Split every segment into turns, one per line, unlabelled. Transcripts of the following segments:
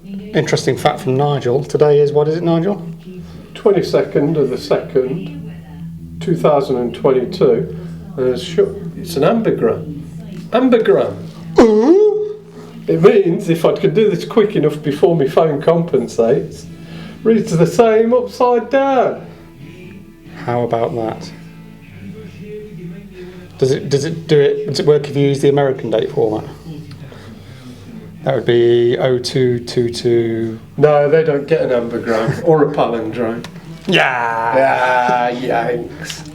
interesting fact from Nigel. Today is, what is it, Nigel?
22nd of the 2nd, 2022. It's an ambergram. Ambergram.
Ooh.
It means if I could do this quick enough before my phone compensates, reads the same upside down.
How about that? Does it work if you use the American date format? That would be 0222.
No, they don't get an ambergram or a palindrome.
Yeah.
Yanks.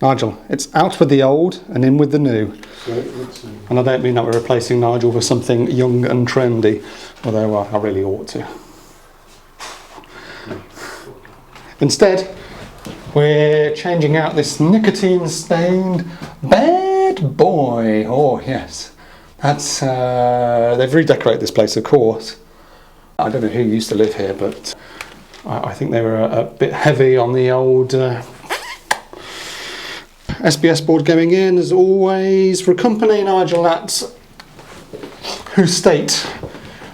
Nigel, it's out with the old and in with the new. And I don't mean that we're replacing Nigel for something young and trendy, although I really ought to. Instead, we're changing out this nicotine-stained bad boy. Oh yes, that's they've redecorated this place, of course. I don't know who used to live here, but I think they were a bit heavy on the old SBS board going in. As always, for a company, Nigel, who state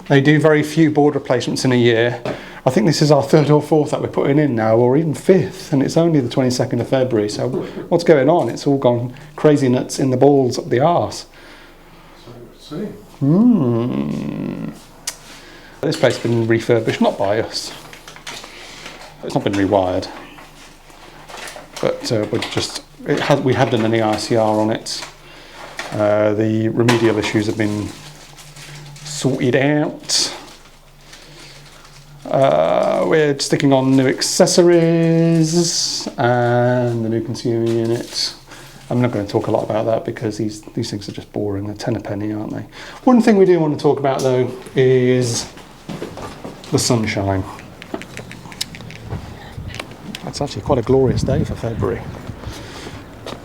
they do very few board replacements in a year. I think this is our third or fourth that we're putting in now, or even fifth, and it's only the 22nd of February, so what's going on? It's all gone crazy nuts in the balls up the arse. This place has been refurbished, not by us. It's not been rewired, but we have done an EICR on it. The remedial issues have been sorted out. We're sticking on new accessories and the new consumer unit. I'm not going to talk a lot about that because these things are just boring. They're 10 a penny, aren't they? One thing we do want to talk about though is the sunshine. It's actually quite a glorious day for February.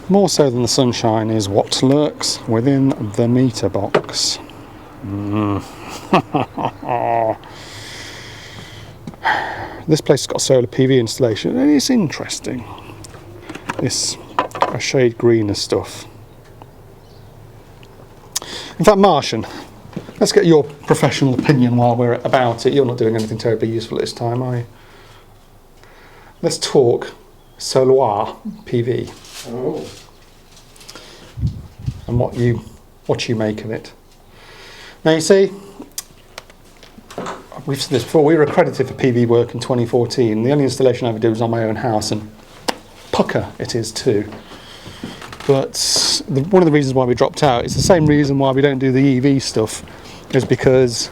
More so than the sunshine is what lurks within the meter box. This place has got solar PV installation and it's interesting. It's a shade greener stuff. In fact, Martian, let's get your professional opinion while we're about it. You're not doing anything terribly useful at this time, are you? Let's talk solar PV.
Oh.
And what you make of it. Now you see, we've said this before, we were accredited for PV work in 2014. The only installation I ever did was on my own house, and pucker it is too. But one of the reasons why we dropped out, it's the same reason why we don't do the EV stuff, is because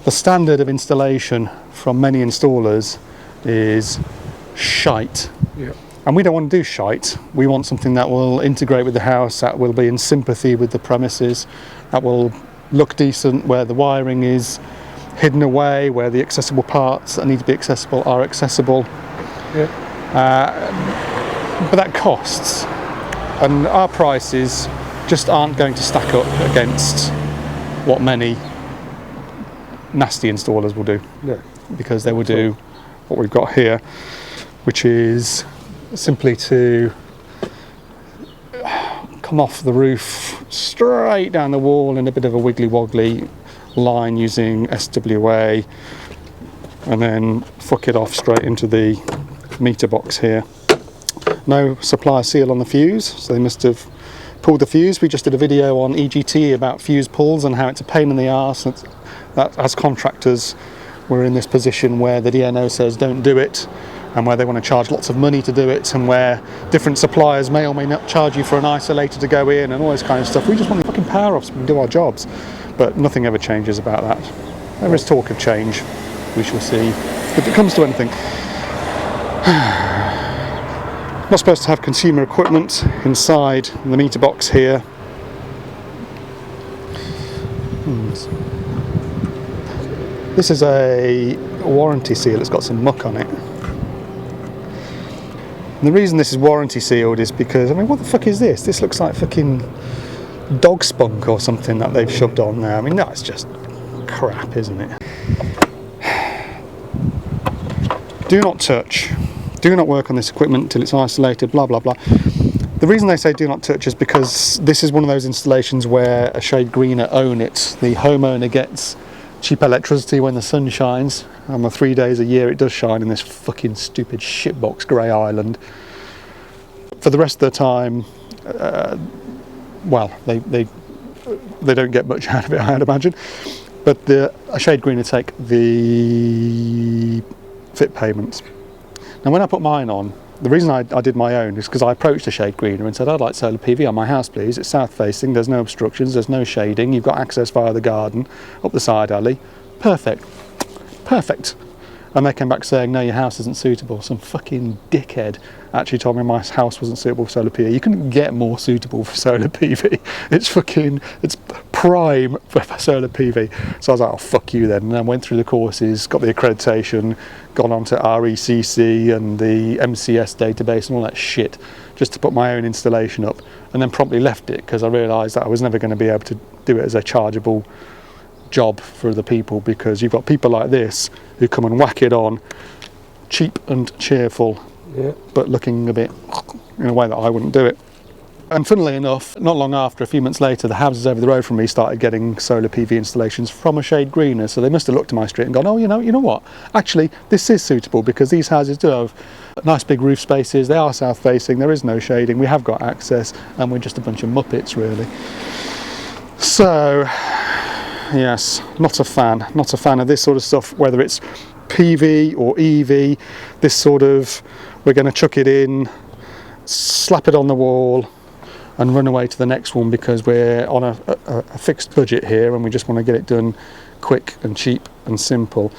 the standard of installation from many installers is shite.
Yeah.
And we don't want to do shite. We want something that will integrate with the house, that will be in sympathy with the premises, that will look decent, where the wiring is hidden away, where the accessible parts that need to be accessible are accessible.
Yeah.
But that costs. And our prices just aren't going to stack up against what many nasty installers will do.
Yeah.
Because they will do what we've got here, which is simply to come off the roof straight down the wall in a bit of a wiggly woggly line using SWA and then fuck it off straight into the meter box here. No supplier seal on the fuse, so they must have pulled the fuse. We just did a video on EGTE about fuse pulls and how it's a pain in the arse. That as contractors we're in this position where the DNO says don't do it, and where they want to charge lots of money to do it, and where different suppliers may or may not charge you for an isolator to go in and all this kind of stuff. We just want the fucking power off so we can do our jobs. But nothing ever changes about that. There is talk of change, we shall see, if it comes to anything. Not supposed to have consumer equipment inside the meter box here. This is a warranty seal, it's got some muck on it. And the reason this is warranty sealed is because, I mean, what the fuck is this? This looks like fucking dog spunk or something that they've shoved on there. I mean, that's just crap, isn't it? Do not touch. Do not work on this equipment until it's isolated, blah, blah, blah. The reason they say do not touch is because this is one of those installations where a shade greener own it. The homeowner gets cheap electricity when the sun shines, and the 3 days a year it does shine in this fucking stupid shitbox grey island. For the rest of the time, well, they don't get much out of it, I'd imagine. But a shade greener take the fit payments. Now when I put mine on, the reason I did my own is because I approached a shade greener and said, I'd like solar PV on my house please, it's south facing, there's no obstructions, there's no shading, you've got access via the garden, up the side alley, perfect, perfect. And they came back saying, no, your house isn't suitable. Some fucking dickhead actually told me my house wasn't suitable for solar PV. You couldn't get more suitable for solar PV. It's prime for solar PV. So I was like, oh, fuck you then. And I went through the courses, got the accreditation, gone on to RECC and the MCS database and all that shit, just to put my own installation up, and then promptly left it because I realised that I was never going to be able to do it as a chargeable job for other people, because you've got people like this who come and whack it on, cheap and cheerful, but looking a bit in a way that I wouldn't do it. And funnily enough, not long after, a few months later, the houses over the road from me started getting solar PV installations from a shade greener, so they must have looked at my street and gone, oh, you know what, actually this is suitable because these houses do have nice big roof spaces, they are south facing, there is no shading, we have got access, and we're just a bunch of muppets really. So yes, not a fan of this sort of stuff, whether it's PV or EV, this sort of, we're going to chuck it in, slap it on the wall and run away to the next one because we're on a fixed budget here and we just want to get it done quick and cheap and simple.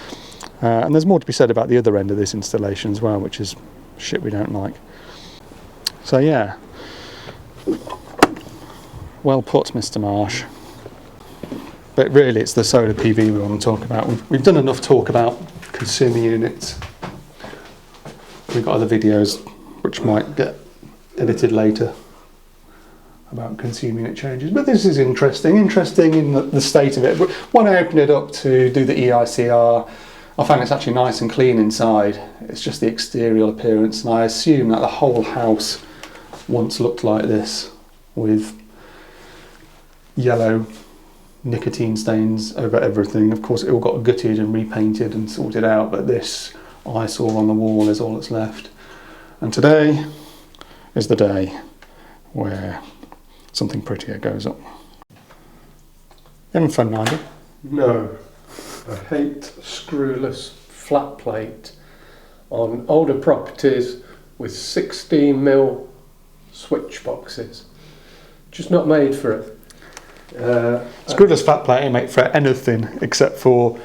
And there's more to be said about the other end of this installation as well, which is shit we don't like. So yeah, well put, Mr. Marsh. But really it's the solar PV we want to talk about. We've done enough talk about consumer units. We've got other videos which might get edited later about consumer unit changes. But this is interesting in the state of it. But when I opened it up to do the EICR, I found it's actually nice and clean inside. It's just the exterior appearance, and I assume that the whole house once looked like this, with yellow nicotine stains over everything. Of course it all got gutted and repainted and sorted out, but this eyesore on the wall is all that's left. And today is the day where something prettier goes up. You having fun, Nigel?
No, I hate screwless flat plate on older properties with 16mm switch boxes. Just not made for it.
Screwless flat plate ain't made for anything except for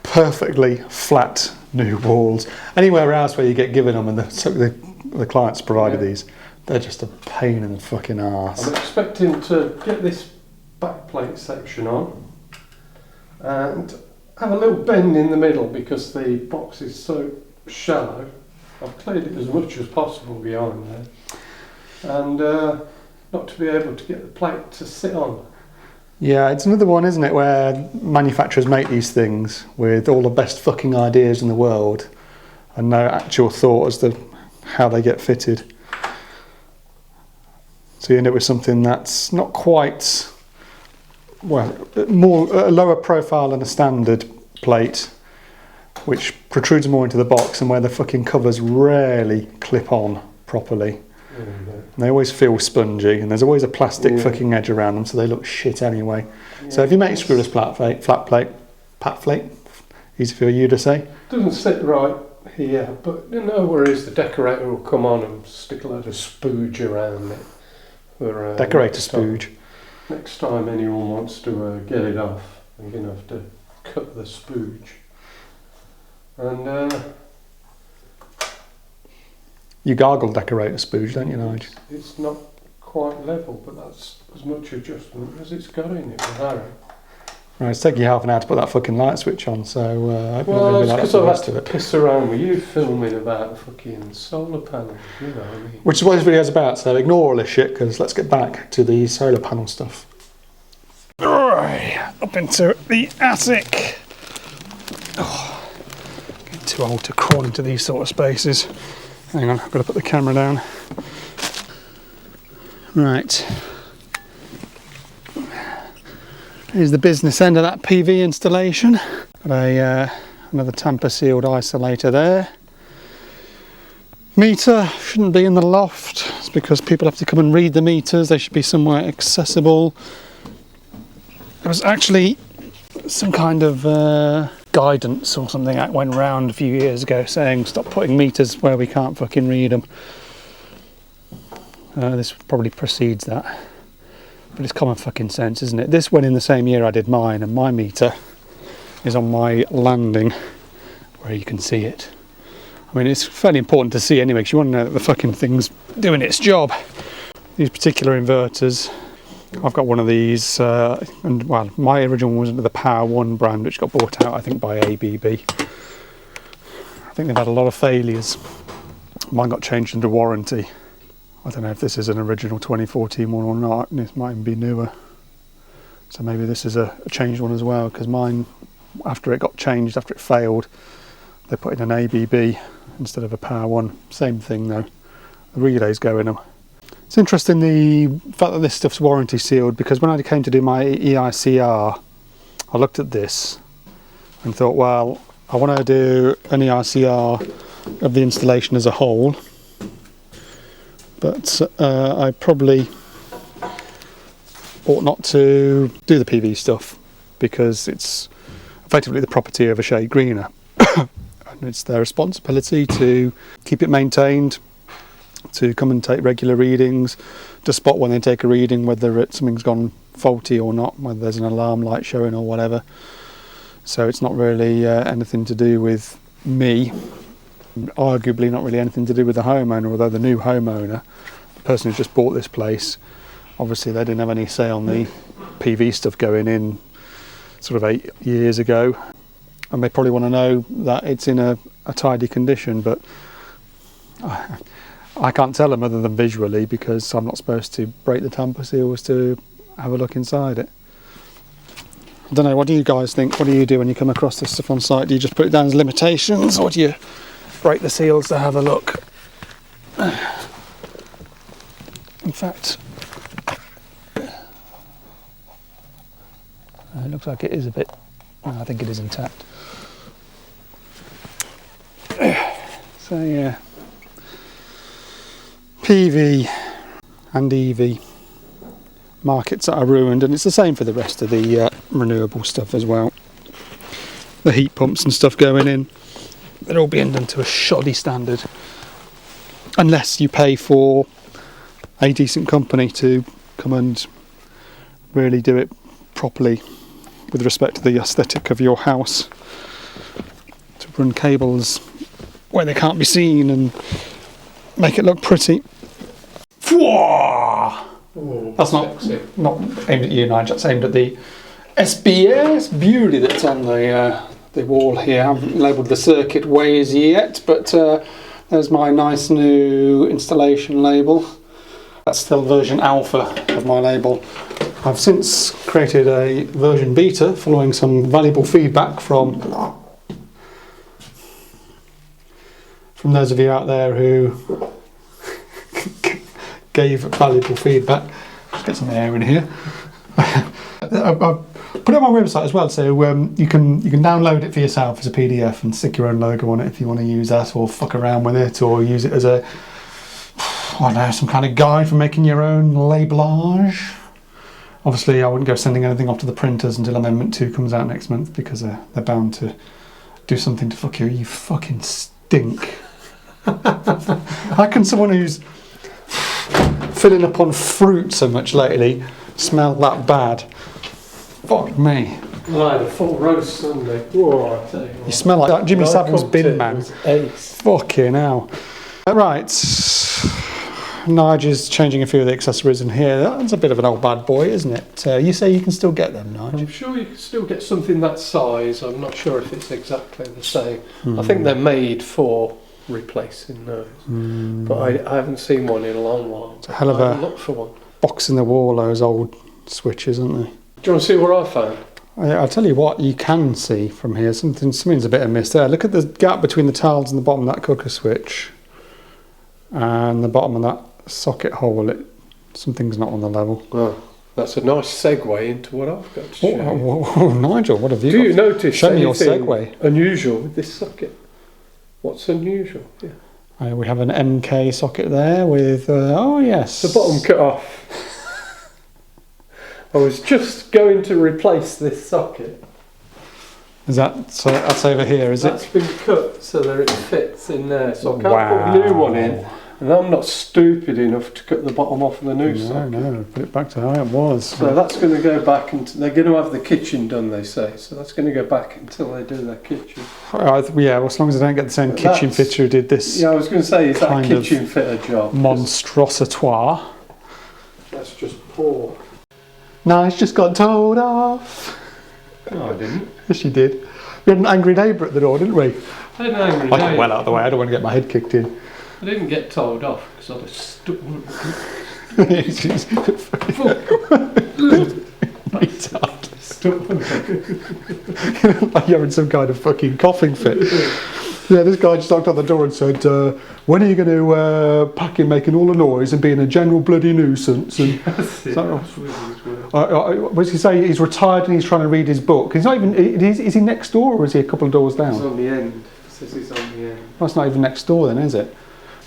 perfectly flat new walls. Anywhere else where you get given them and the clients provided these, they're just a pain in the fucking arse.
I'm expecting to get this backplate section on and have a little bend in the middle because the box is so shallow. I've cleared it as much as possible behind there, and not to be able to get the plate to sit on.
Yeah, it's another one, isn't it, where manufacturers make these things with all the best fucking ideas in the world and no actual thought as to how they get fitted. So you end up with something that's not quite, well, more a lower profile than a standard plate, which protrudes more into the box and where the fucking covers rarely clip on properly. And they always feel spongy, and there's always a plastic fucking edge around them, so they look shit anyway. So if you make screwless flat plate, easy for you to say.
Doesn't sit right here, but you know, whereas the decorator will come on and stick a load of spooge around it. For,
decorator spooge.
Next time anyone wants to get it off, you're going to have to cut the spooge. And
you gargle decorator spooge, don't you, Nigel?
It's not quite level, but that's as much adjustment as it's got in it with Harry.
Right, it's taking you half an hour to put that fucking light switch on, so I don't
well,
really
it's
like
because
the
I've
rest
had
of
to
it.
piss around with you filming about fucking solar panels, you know what I mean?
Which is what this video is about, so ignore all this shit, because let's get back to the solar panel stuff. Alright, up into the attic. Oh, getting too old to crawl into these sort of spaces. Hang on, I've got to put the camera down. Right. Here's the business end of that PV installation. Got another tamper sealed isolator there. Meter shouldn't be in the loft. It's because people have to come and read the meters. They should be somewhere accessible. There was actually some kind of guidance or something that went round a few years ago saying stop putting meters where we can't fucking read them. This probably precedes that. But it's common fucking sense, isn't it? This went in the same year I did mine, and my meter is on my landing where you can see it. I mean, it's fairly important to see anyway, because you want to know that the fucking thing's doing its job. These particular inverters, I've got one of these, and well, my original was under the Power One brand, which got bought out, I think, by ABB. I think they've had a lot of failures. Mine got changed under warranty. I don't know if this is an original 2014 one or not, and this might even be newer. So maybe this is a changed one as well, because mine, after it got changed, after it failed, they put in an ABB instead of a Power One. Same thing though, the relays go in them. It's interesting the fact that this stuff's warranty sealed, because when I came to do my EICR, I looked at this and thought, well, I want to do an EICR of the installation as a whole. But I probably ought not to do the PV stuff, because it's effectively the property of a shade greener. And it's their responsibility to keep it maintained, to come and take regular readings, to spot when they take a reading whether something's gone faulty or not, whether there's an alarm light showing or whatever. So it's not really anything to do with me. Arguably not really anything to do with the homeowner, although the new homeowner, the person who's just bought this place, obviously they didn't have any say on the PV stuff going in sort of 8 years ago, and they probably want to know that it's in a tidy condition, but I can't tell them other than visually, because I'm not supposed to break the tamper seals to have a look inside it. I don't know, what do you guys think? What do you do when you come across this stuff on site? Do you just put it down as limitations, or do you break the seals to have a look? In fact, it looks like it is a bit, I think it is intact. So yeah, PV and EV markets that are ruined, and it's the same for the rest of the renewable stuff as well. The heat pumps and stuff going in, they're all being done to a shoddy standard, unless you pay for a decent company to come and really do it properly with respect to the aesthetic of your house, to run cables where they can't be seen and make it look pretty.
Oh,
that's not aimed at you, Nigel, that's aimed at the SBS beauty that's on the wall here. I haven't labelled the circuit ways yet, but there's my nice new installation label. That's still version alpha of my label. I've since created a version beta following some valuable feedback from those of you out there who gave valuable feedback. Let's get some air in here. I put it on my website as well, so you can download it for yourself as a PDF and stick your own logo on it if you want to use that, or fuck around with it, or use it as a, I don't know, some kind of guide for making your own labellage. Obviously I wouldn't go sending anything off to the printers until Amendment 2 comes out next month, because they're bound to do something to fuck you. You fucking stink. How can someone who's filling up on fruit so much lately smell that bad? Fuck me.
I had a full roast Sunday. Whoa, I tell you what.
You smell like that Jimmy Savile's bin man.
Ace.
Fucking hell. Right. Nigel's changing a few of the accessories in here. That's a bit of an old bad boy, isn't it? You say you can still get them, Nigel?
I'm sure you can still get something that size. I'm not sure if it's exactly the same. I think they're made for replacing those, but I haven't seen one in a long while.
It's a hell of a
look for one.
Box in the wall, those old switches, aren't they?
Do you want to see what I found?
I'll tell you what you can see from here. Something's a bit amiss there. Look at the gap between the tiles and the bottom of that cooker switch and the bottom of that socket hole. Something's not on the level.
Well, that's a nice segue into what I've got to show you.
Nigel, what have you
Do
got?
you notice
Show me your
anything
segue.
unusual with this socket? What's unusual? Yeah.
We have an MK socket there with, oh yes.
The bottom cut off. I was just going to replace this socket.
Is that, so that's over here, is
That's
it?
been cut so that it fits in there. So I can't
Wow.
put a new one in. And I'm not stupid enough to cut the bottom off of the new socket.
No, put it back to how it was.
So that's going to go back, and they're going to have the kitchen done, they say. So that's going to go back until they do their kitchen.
Yeah, well, as long as I don't get the same
But
kitchen
that's-
fitter who did this
Yeah, I was going to say, is that a
kind of
kitchen fitter job?
monstrositoire.
Let's just pour.
No, it's just got told off.
No, I didn't.
Yes, you did. We had an angry neighbour at the door, didn't we?
I didn't angry
I got well out of the way, I don't want to get my head kicked in.
I didn't get told off because I was stuck.
Like you're in some kind of fucking coughing fit. Yeah, this guy just knocked on the door and said, when are you going to pack in making all the noise and being a general bloody nuisance? And what does he say? He's retired and he's trying to read his book. He's not even, is he next door or is he a couple of doors down?
He's on the end. It says he's on the end.
Well, that's not even next door then, is it?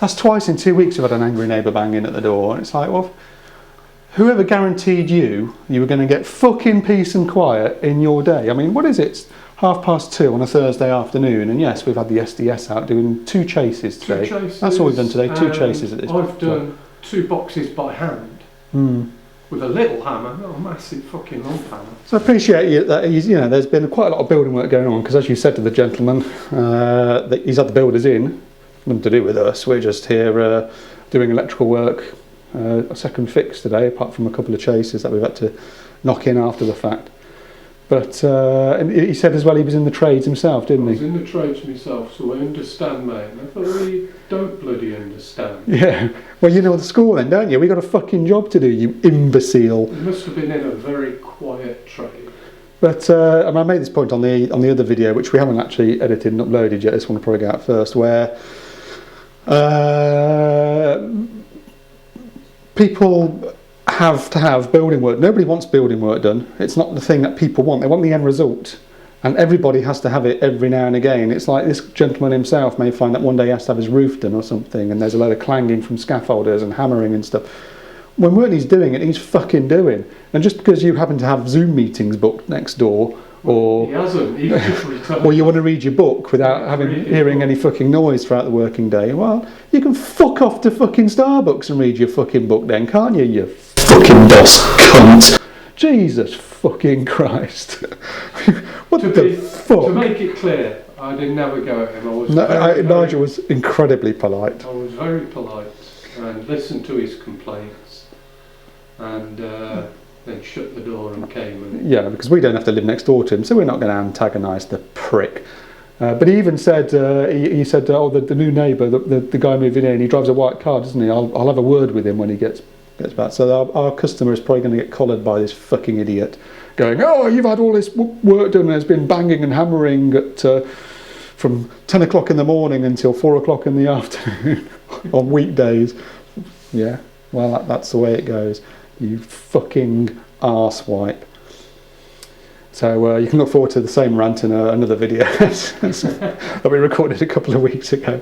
That's twice in 2 weeks we've had an angry neighbour banging at the door. And it's like, well, whoever guaranteed you were going to get fucking peace and quiet in your day? I mean, what is it? It's 2:30 on a Thursday afternoon, and yes, we've had the SDS out doing 2 chases today.
2 chases,
that's all we've done today, 2 chases at this point.
I've done 2 boxes by hand with a little hammer, not a massive fucking lump hammer.
So I appreciate that there's been quite a lot of building work going on, because as you said to the gentleman, that he's had the builders in, nothing to do with us, we're just here doing electrical work, a second fix today, apart from a couple of chases that we've had to knock in after the fact. But and he said as well he was in the trades himself, didn't
I was
he?
in the trades myself, so I understand, mate. I thought, well, you don't bloody understand.
Yeah. Well, you know the score then, don't you? We got a fucking job to do, you imbecile.
You must have been in a very quiet trade.
But I made this point on the other video, which we haven't actually edited and uploaded yet. This one will probably go out first, where people have to have building work. Nobody wants building work done. It's not the thing that people want. They want the end result. And everybody has to have it every now and again. It's like this gentleman himself may find that one day he has to have his roof done or something, and there's a load of clanging from scaffolders and hammering and stuff. When what he's doing it, he's fucking doing. And just because you happen to have Zoom meetings booked next door, or
He hasn't, he's just retired.
or you want to read your book without hearing any fucking noise throughout the working day, well, you can fuck off to fucking Starbucks and read your fucking book then, can't you, you fucking boss cunt? Jesus fucking Christ. What the fuck?
To make it clear, I didn't never go at him. I was
Nigel was incredibly polite.
I was very polite and listened to his complaints, and then shut the door and came. And
Yeah, because we don't have to live next door to him, so we're not going to antagonise the prick. But he even said, he said, oh, the new neighbour, the guy moving in, he drives a white car, doesn't he? I'll have a word with him when he gets back. So our customer is probably going to get collared by this fucking idiot, going, oh, you've had all this work done, and there's been banging and hammering at from 10 o'clock in the morning until 4 o'clock in the afternoon on weekdays. Yeah, well, that's the way it goes. You fucking arsewipe. So you can look forward to the same rant in another video that we recorded a couple of weeks ago.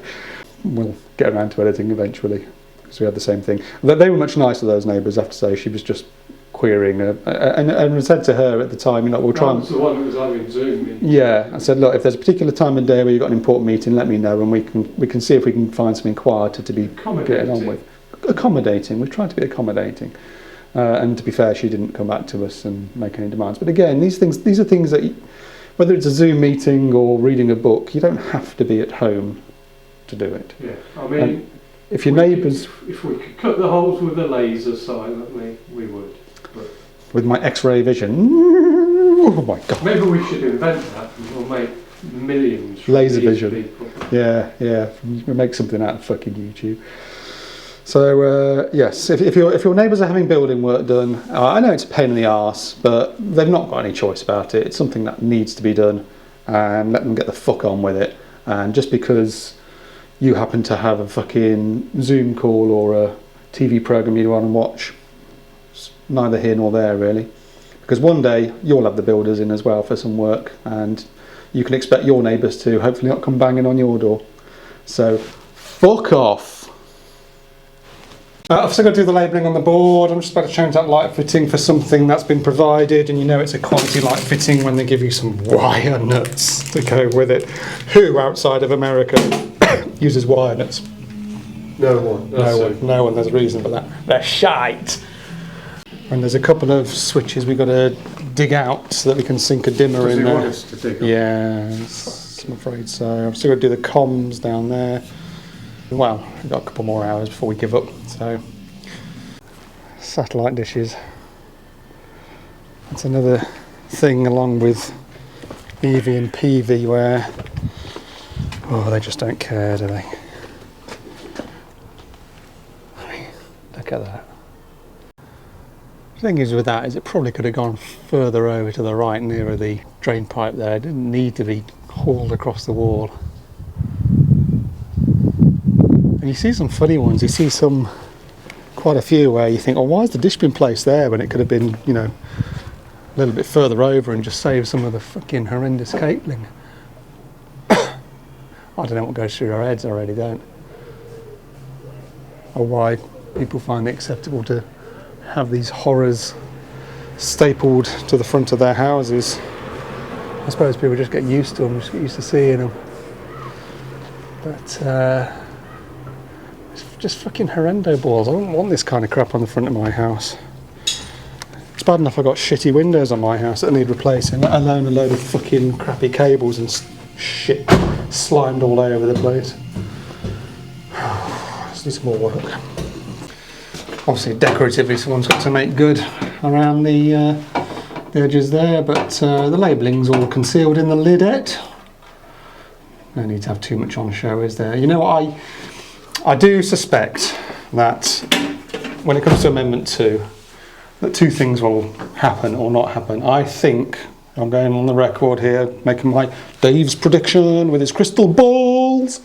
We'll get around to editing eventually, because we had the same thing. They were much nicer, those neighbours, I have to say. She was just querying and I said to her at the time, we'll try and...
That was the one that was having Zoom meetings.
Yeah, I said, look, if there's a particular time of day where you've got an important meeting, let me know, and we can see if we can find something quieter to be getting on with. Accommodating. We've tried to be accommodating. And to be fair, she didn't come back to us and make any demands. But again, these are things that, whether it's a Zoom meeting or reading a book, you don't have to be at home to do it.
Yeah, I mean,
and if your neighbours...
If we could cut the holes with a laser silently, we would. But
with my X-ray vision, oh my God.
Maybe we should invent that, and we'll make millions.
Laser vision.
People.
Yeah, we'll make something out of fucking YouTube. So yes, if your neighbours are having building work done, I know it's a pain in the arse, but they've not got any choice about it. It's something that needs to be done, and let them get the fuck on with it. And just because you happen to have a fucking Zoom call or a TV programme you want to watch, It's neither here nor there really, because one day you'll have the builders in as well for some work, and you can expect your neighbours to hopefully not come banging on your door. So fuck off. I've still got to do the labelling on the board. I'm just about to change that light fitting for something that's been provided, and you know it's a quality light fitting when they give you some wire nuts to go with it. Who outside of America uses wire nuts?
No one.
No one. There's a reason for that. They're shite. And there's a couple of switches we've got to dig out so that we can sink a dimmer in there.
Want us to dig up?
Yes, I'm afraid so. I've still got to do the comms down there. Well, we've got a couple more hours before we give up. So, satellite dishes. That's another thing along with EV and PV where, oh, they just don't care, do they? Look at that. The thing is with that is it probably could have gone further over to the right nearer the drain pipe there. It didn't need to be hauled across the wall. And you see some funny ones. You see quite a few where you think, oh, why has the dish been placed there when it could have been, you know, a little bit further over and just save some of the fucking horrendous cabling. I don't know what goes through our heads, I really don't. Or why people find it acceptable to have these horrors stapled to the front of their houses. I suppose people just get used to them, just get used to seeing them. But it's just fucking horrendo balls. I don't want this kind of crap on the front of my house. It's bad enough I've got shitty windows on my house that need replacing, let alone a load of fucking crappy cables and shit slimed all over the place. Just need some more work. Obviously decoratively someone's got to make good around the edges there, but the labelling's all concealed in the lidette. No need to have too much on show, is there? You know what, I do suspect that when it comes to Amendment 2, that two things will happen or not happen. I think, I'm going on the record here, making my Dave's prediction with his crystal balls.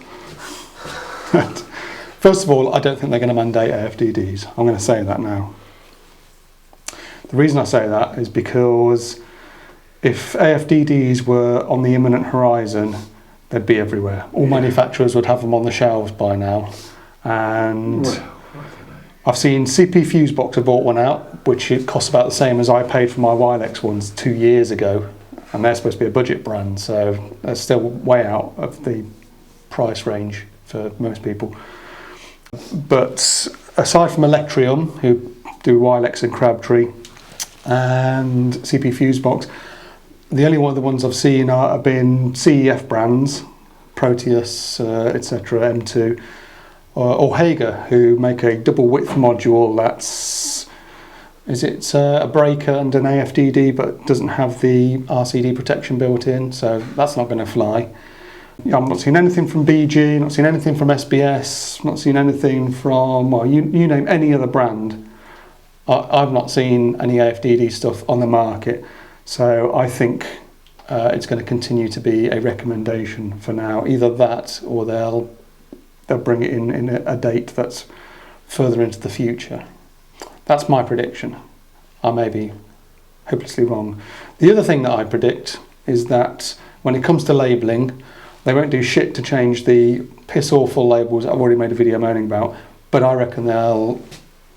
First of all, I don't think they're going to mandate AFDDs. I'm going to say that now. The reason I say that is because if AFDDs were on the imminent horizon, they'd be everywhere. All manufacturers would have them on the shelves by now. And I've seen CP Fusebox have bought one out, which it costs about the same as I paid for my Wilex ones 2 years ago. And they're supposed to be a budget brand, so they're still way out of the price range for most people. But aside from Electrium, who do Wilex and Crabtree, and CP Fusebox, the only one of the ones I've seen have been CEF brands, Proteus, etc., M2, or Hager, who make a double width module that's, is it a breaker and an AFDD but doesn't have the RCD protection built in, so that's not going to fly. I've not seen anything from BG, not seen anything from SBS, not seen anything from, well, you name any other brand. I've not seen any AFDD stuff on the market, so I think it's going to continue to be a recommendation for now. Either that, or they'll bring it in a date that's further into the future. That's my prediction. I may be hopelessly wrong. The other thing that I predict is that when it comes to labelling, they won't do shit to change the piss awful labels that I've already made a video moaning about, but I reckon they'll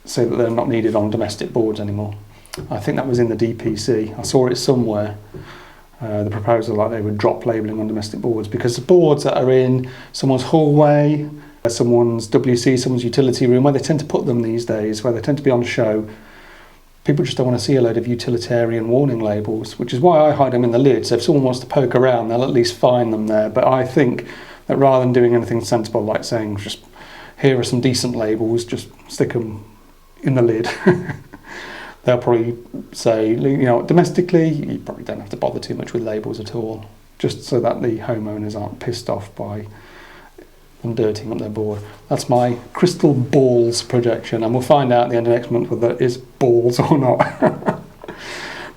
say that they're not needed on domestic boards anymore. I think that was in the DPC. I saw it somewhere, the proposal that they would drop labelling on domestic boards, because the boards that are in someone's hallway, someone's WC, someone's utility room, where they tend to put them these days, where they tend to be on show, people just don't want to see a load of utilitarian warning labels, which is why I hide them in the lid, so if someone wants to poke around, they'll at least find them there. But I think that rather than doing anything sensible, like saying, just here are some decent labels, just stick them in the lid. They'll probably say, you know, domestically, you probably don't have to bother too much with labels at all, just so that the homeowners aren't pissed off by them dirtying up their board. That's my crystal balls projection, and we'll find out at the end of next month whether it is balls or not.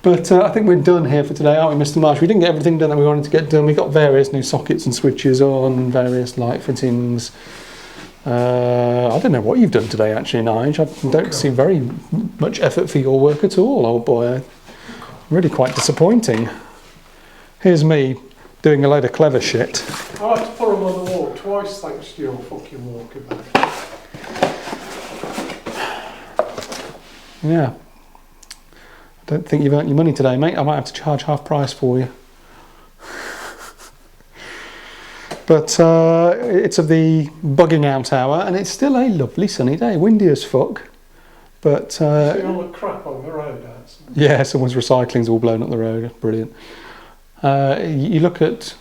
But I think we're done here for today, aren't we, Mr. Marsh? We didn't get everything done that we wanted to get done. We got various new sockets and switches on, various light fittings. I don't know what you've done today, actually, Nigel. I don't see very much effort for your work at all, old boy. Really quite disappointing. Here's me doing a load of clever shit.
I had to put them on the wall twice thanks to your fucking walkabout.
Yeah. I don't think you've earned your money today, mate. I might have to charge half price for you. But it's of the bugging out hour, and it's still a lovely sunny day. Windy as fuck. But
See all the crap on the road outside?
yeah, someone's recycling's all blown up the road. Brilliant. You look at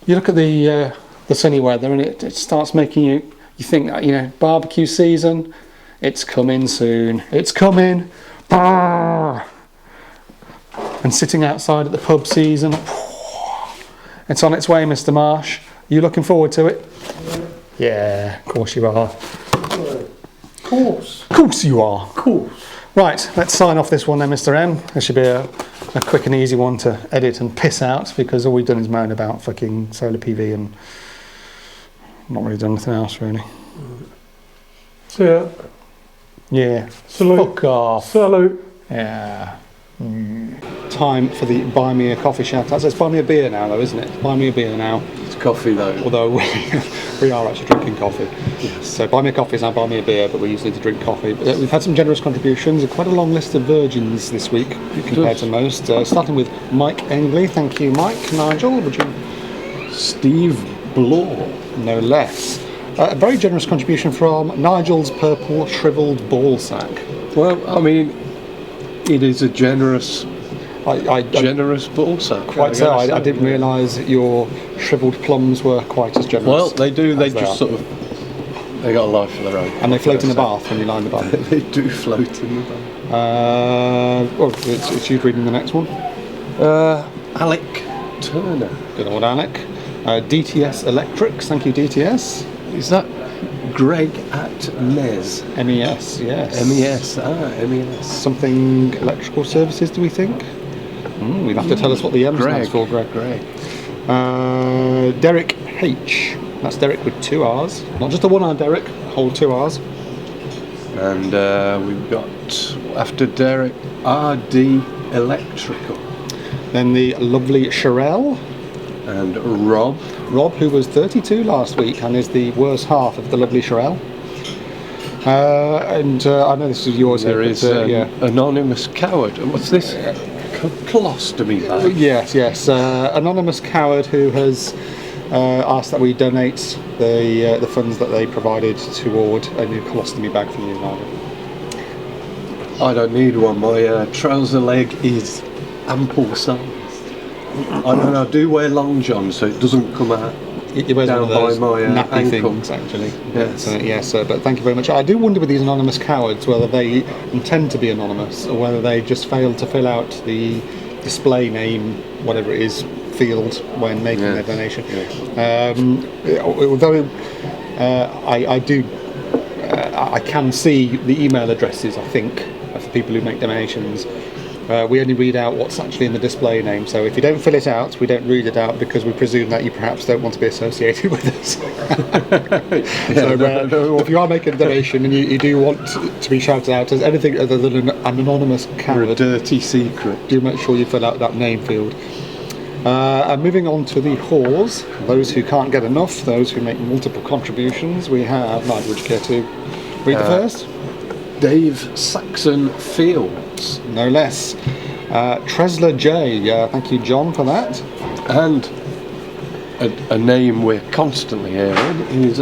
the sunny weather, and it starts making you think that, you know, barbecue season, it's coming soon. It's coming. And sitting outside at the pub season. It's on its way, Mr. Marsh. You looking forward to it? Yeah, of course you are.
Of course.
Of course you are.
Of course.
Right, let's sign off this one then, Mr. M. This should be a quick and easy one to edit and piss out, because all we've done is moan about fucking solar PV and not really done anything else, really.
So,
Yeah.
salute.
Fuck off.
Salute.
Yeah. Time for the buy me a coffee shout out. So it's buy me a beer now, though, isn't it? Buy me a beer now.
It's coffee though.
Although we are actually drinking coffee.
Yes.
So buy me a coffee is now buy me a beer, but we usually to drink coffee. We've had some generous contributions, quite a long list of virgins this week compared to most. Starting with Mike Engley. Thank you, Mike. Nigel, would you?
Steve Bloor.
No less. A very generous contribution from Nigel's purple shriveled ball sack.
Well, I mean, it is a generous
I
ball sack.
quite so. I didn't realise that your shriveled plums were quite as generous.
Well, they do. They
as they
just
are.
sort of. They got a life of their own.
And they float in the bath when you lie in the bath.
They do float in the bath.
Well, it's you reading the next one.
Alec Turner.
Good old Alec. DSESELECTRIC. Thank you, DTS.
Is that Greg at MES?
MES, yes.
MES. MES.
Something electrical services, do we think? You'll have to tell us what the M stands for, Greg. Derek H. That's Derek with 2 R's. Not just a 1 R, Derek. Whole 2 R's.
And we've got, after Derek, RD Electrical.
Then the lovely Sherelle.
And Rob.
Rob, who was 32 last week and is the worst half of the lovely Sherelle. And I know this is yours
There
here,
is
but, yeah.
Anonymous Coward. And what's this? Colostomy bag.
Yes. Anonymous Coward, who has asked that we donate the funds that they provided toward a new colostomy bag for you, Nigel.
I don't need one. My trouser leg is ample size. And I do wear long johns, so it doesn't come out
It wears
down
one of those
by my
nappy
ankle.
things, actually.
Yes.
Yes, but thank you very much. I do wonder with these anonymous cowards whether they intend to be anonymous or whether they just failed to fill out the display name, whatever it is, field when making their donation.
Yes.
Although I can see the email addresses, I think, of the people who make donations. We only read out what's actually in the display name, so if you don't fill it out, we don't read it out because we presume that you perhaps don't want to be associated with us. If you are making a donation and you do want to be shouted out as anything other than an anonymous
For a
coward,
dirty secret.
do make sure you fill out that name field. And moving on to the whores, those who can't get enough, those who make multiple contributions, we have, Nigel, would you care to read the first?
Dave Saxon Fields.
No less. Tresla J, thank you, John, for that.
And a name we're constantly hearing is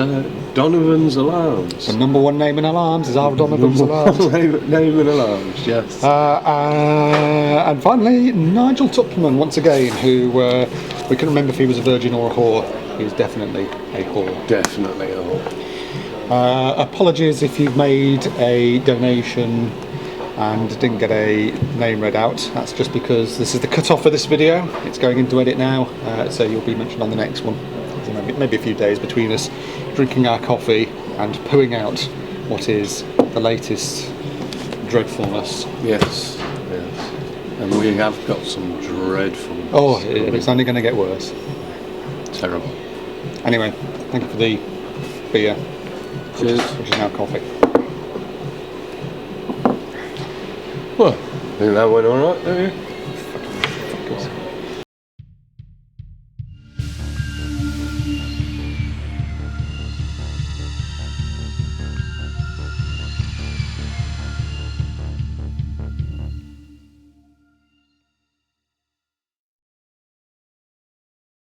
Donovan's Alarms.
The number one name in alarms is our Donovan's Alarms.
Name in Alarms, yes.
And finally, Nigel Tupman, once again, who we couldn't remember if he was a virgin or a whore. He was definitely a whore.
Definitely a whore.
Apologies if you've made a donation and didn't get a name read out. That's just because this is the cut-off for this video. It's going into edit now, so you'll be mentioned on the next one. So maybe a few days between us drinking our coffee and pooing out what is the latest dreadfulness.
Yes. And we have got some dreadful.
Oh, it's only going to get worse.
Terrible.
Anyway, thank you for the beer,
Cheers.
which is now coffee.
Well, I think that went alright, don't you?